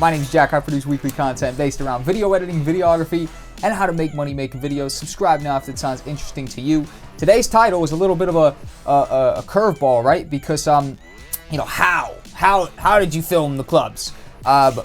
My name's Jack. I produce weekly content based around video editing, videography, and how to make money making videos. Subscribe now if it sounds interesting to you. Today's title is a little bit of a curveball, right? Because how did you film the clubs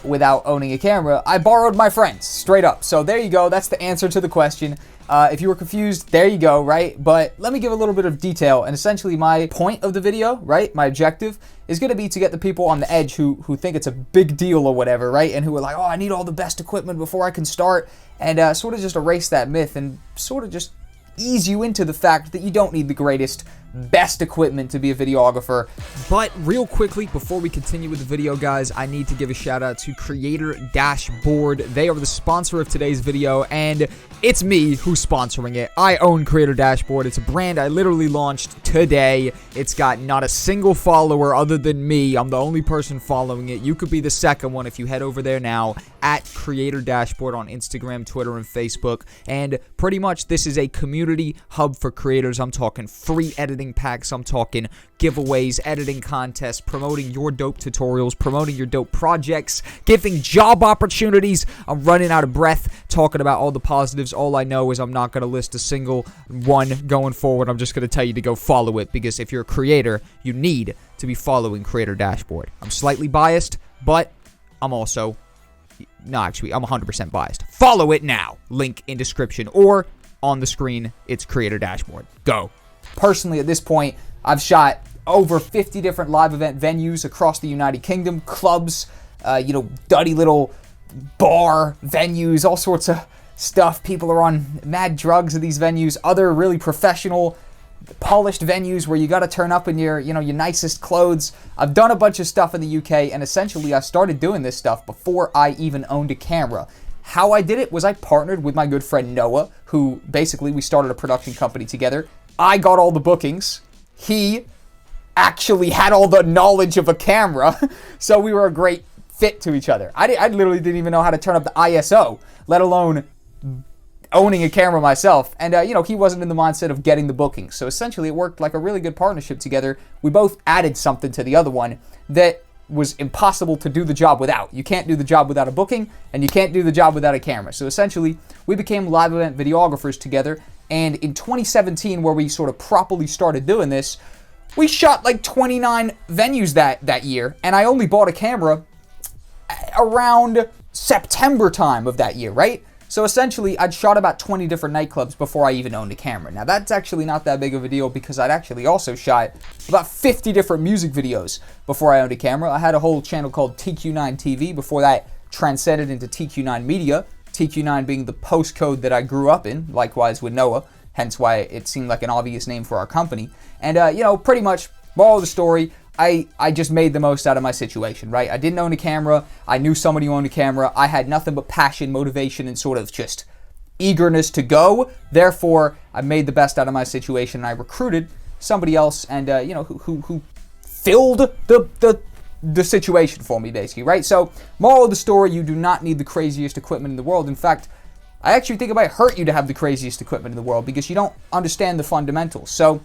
without owning a camera? I borrowed my friends, straight up. So there you go. That's the answer to the question. If you were confused, there you go, right? But let me give a little bit of detail. And essentially my point of the video, right, my objective is going to be to get the people on the edge who think it's a big deal or whatever, right? And who are like, oh, I need all the best equipment before I can start. And sort of just erase that myth and sort of just ease you into the fact that you don't need the greatest, best equipment to be a videographer. But real quickly, before we continue with the video, guys, I need to give a shout out to Creator Dashboard. They are the sponsor of today's video, and it's me who's sponsoring it. I own Creator Dashboard. It's a brand I literally launched today. It's got not a single follower other than me. I'm the only person following it. You could be the second one if you head over there now at Creator Dashboard on Instagram, Twitter, and Facebook. And pretty much this is a community hub for creators. I'm talking free editing packs. I'm talking giveaways, editing contests, promoting your dope tutorials, promoting your dope projects, giving job opportunities. I'm running out of breath talking about all the positives. All I know is I'm not going to list a single one going forward. I'm just going to tell you to go follow it, because if you're a creator, you need to be following Creator Dashboard. I'm slightly biased, but I'm also... No, actually, I'm 100% biased. Follow it now. Link in description or on the screen. It's Creator Dashboard. Go. Personally, at this point, I've shot over 50 different live event venues across the United Kingdom, clubs, duddy little bar venues, all sorts of stuff. People are on mad drugs at these venues, other really professional, polished venues where you got to turn up in your nicest clothes. I've done a bunch of stuff in the UK, and essentially I started doing this stuff before I even owned a camera. How I did it was I partnered with my good friend Noah, who basically we started a production company together. I got all the bookings. He actually had all the knowledge of a camera, so we were a great fit to each other. I literally didn't even know how to turn up the ISO, let alone owning a camera myself. And, he wasn't in the mindset of getting the bookings. So essentially it worked like a really good partnership together. We both added something to the other one that was impossible to do the job without. You can't do the job without a booking, and you can't do the job without a camera. So essentially we became live event videographers together. And in 2017, where we sort of properly started doing this, we shot like 29 venues that year. And I only bought a camera around September time of that year, right? So essentially, I'd shot about 20 different nightclubs before I even owned a camera. Now, that's actually not that big of a deal, because I'd actually also shot about 50 different music videos before I owned a camera. I had a whole channel called TQ9 TV before that transcended into TQ9 Media, TQ9 being the postcode that I grew up in, likewise with Noah, hence why it seemed like an obvious name for our company. And, pretty much, moral of the story, I just made the most out of my situation, right? I didn't own a camera. I knew somebody who owned a camera. I had nothing but passion, motivation, and sort of just eagerness to go. Therefore, I made the best out of my situation, and I recruited somebody else and, who filled the situation for me, basically, right? So, moral of the story, you do not need the craziest equipment in the world. In fact, I actually think it might hurt you to have the craziest equipment in the world, because you don't understand the fundamentals. So,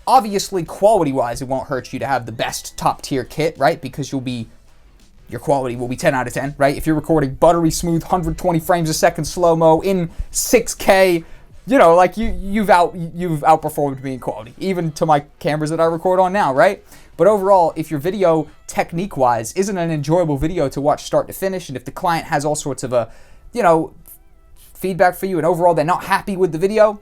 obviously, quality-wise, it won't hurt you to have the best top-tier kit, right? Because your quality will be 10 out of 10, right? If you're recording buttery smooth, 120 frames a second slow-mo in 6K, you've outperformed me in quality, even to my cameras that I record on now, right? But overall, if your video, technique-wise, isn't an enjoyable video to watch start to finish, and if the client has all sorts of feedback for you, and overall they're not happy with the video,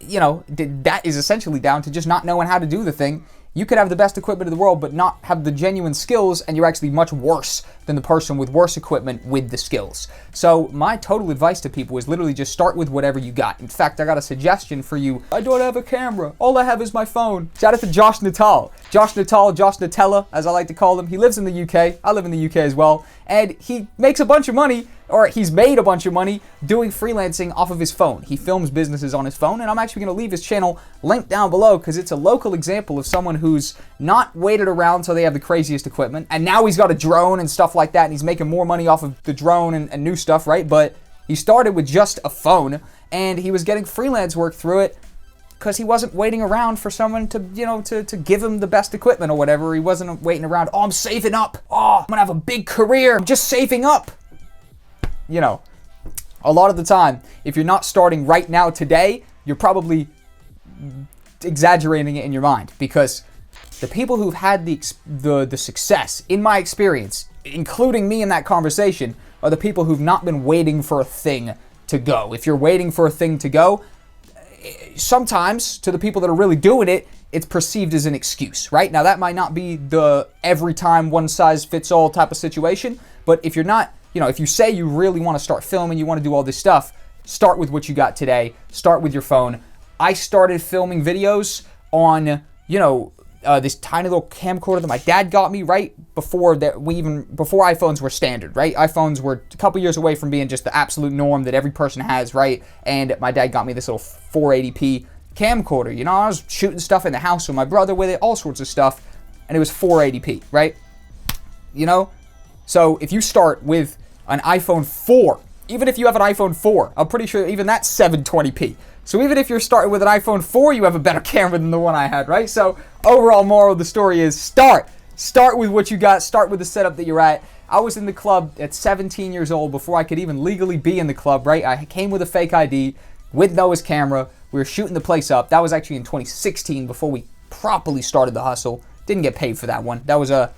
that is essentially down to just not knowing how to do the thing. You could have the best equipment in the world, but not have the genuine skills, and you're actually much worse than the person with worse equipment with the skills. So my total advice to people is literally just start with whatever you got. In fact, I got a suggestion for you. I don't have a camera. All I have is my phone. Shout out to Josh Nuttall. Josh Nuttall, Josh Nutella, as I like to call him. He lives in the UK. I live in the UK as well. And he makes a bunch of money, or he's made a bunch of money doing freelancing off of his phone. He films businesses on his phone, and I'm actually going to leave his channel linked down below, because it's a local example of someone who's not waited around so they have the craziest equipment, and now he's got a drone and stuff like that, and he's making more money off of the drone and new stuff, right? But he started with just a phone, and he was getting freelance work through it, because he wasn't waiting around for someone to, to give him the best equipment or whatever. He wasn't waiting around, oh, I'm saving up. Oh, I'm gonna have a big career. I'm just saving up. A lot of the time, if you're not starting right now today, you're probably exaggerating it in your mind, because the people who've had the success, in my experience, including me in that conversation, are the people who've not been waiting for a thing to go. If you're waiting for a thing to go, sometimes to the people that are really doing it, it's perceived as an excuse, right? Now, that might not be the every time one size fits all type of situation, but if you're not, if you say you really want to start filming, you want to do all this stuff, start with what you got today. Start with your phone. I started filming videos on, this tiny little camcorder that my dad got me right before before iPhones were standard, right? iPhones were a couple years away from being just the absolute norm that every person has, right? And my dad got me this little 480p camcorder. I was shooting stuff in the house with my brother with it, all sorts of stuff, and it was 480p, right? So if you start with an iPhone 4, even if you have an iPhone 4, I'm pretty sure even that's 720p. So even if you're starting with an iPhone 4, you have a better camera than the one I had, right? So overall moral of the story is start with what you got. Start with the setup that you're at. I was in the club at 17 years old before I could even legally be in the club, right? I came with a fake ID, with Noah's camera. We were shooting the place up. That was actually in 2016 before we properly started the hustle. Didn't get paid for that one. That was a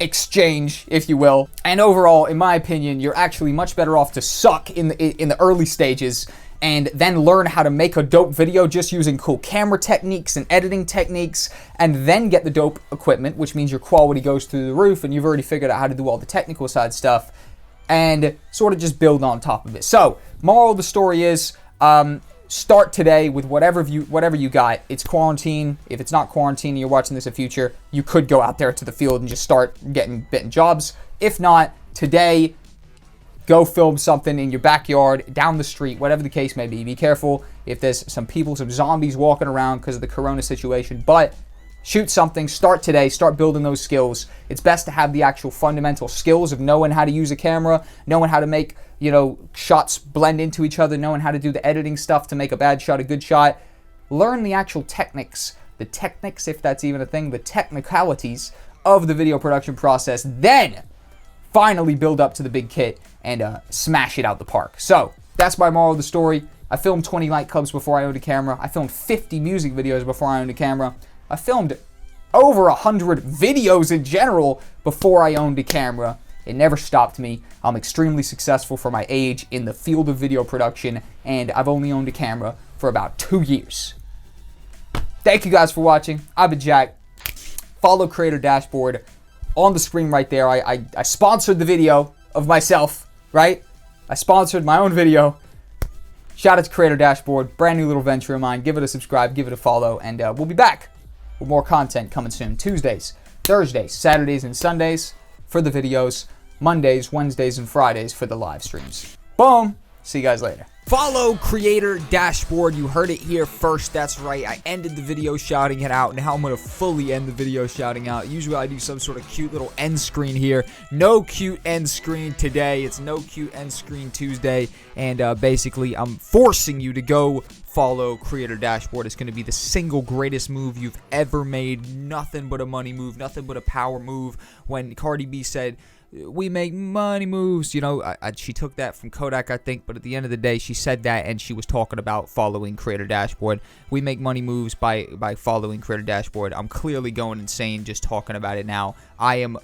exchange, if you will. And overall, in my opinion, you're actually much better off to suck in the early stages and then learn how to make a dope video just using cool camera techniques and editing techniques, and then get the dope equipment, which means your quality goes through the roof and you've already figured out how to do all the technical side stuff, and sort of just build on top of it. So, moral of the story is, start today with whatever you got. It's quarantine. If it's not quarantine and you're watching this in the future, you could go out there to the field and just start getting jobs. If not, today, go film something in your backyard, down the street, whatever the case may be. Be careful if there's some zombies walking around because of the corona situation, but shoot something, start today, start building those skills. It's best to have the actual fundamental skills of knowing how to use a camera, knowing how to make, shots blend into each other, knowing how to do the editing stuff to make a bad shot a good shot. Learn the actual techniques, if that's even a thing, the technicalities of the video production process, then finally build up to the big kit and smash it out the park. So, that's my moral of the story. I filmed 20 nightclubs before I owned a camera. I filmed 50 music videos before I owned a camera. I filmed over 100 videos in general before I owned a camera. It never stopped me. I'm extremely successful for my age in the field of video production, and I've only owned a camera for about 2 years. Thank you guys for watching. I've been Jack. Follow Creator Dashboard on the screen right there. I sponsored the video of myself, right? I sponsored my own video. Shout out to Creator Dashboard. Brand new little venture of mine. Give it a subscribe, give it a follow, and we'll be back with more content coming soon. Tuesdays, Thursdays, Saturdays, and Sundays for the videos. Mondays, Wednesdays, and Fridays for the live streams. Boom. See you guys later. Follow Creator Dashboard. You heard it here first. That's right. I ended the video shouting it out. Now I'm going to fully end the video shouting out. Usually I do some sort of cute little end screen here. No cute end screen today. It's no cute end screen Tuesday. And basically I'm forcing you to go follow Creator Dashboard. It's going to be the single greatest move you've ever made. Nothing but a money move. Nothing but a power move. When Cardi B said, "We make money moves," she took that from Kodak, I think, but at the end of the day, she said that, and she was talking about following Creator Dashboard. We make money moves by following Creator Dashboard. I'm clearly going insane just talking about it now. I am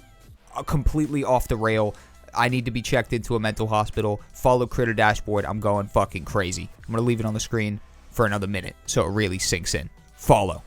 completely off the rail. I need to be checked into a mental hospital. Follow Creator Dashboard. I'm going fucking crazy. I'm going to leave it on the screen for another minute so it really sinks in. Follow.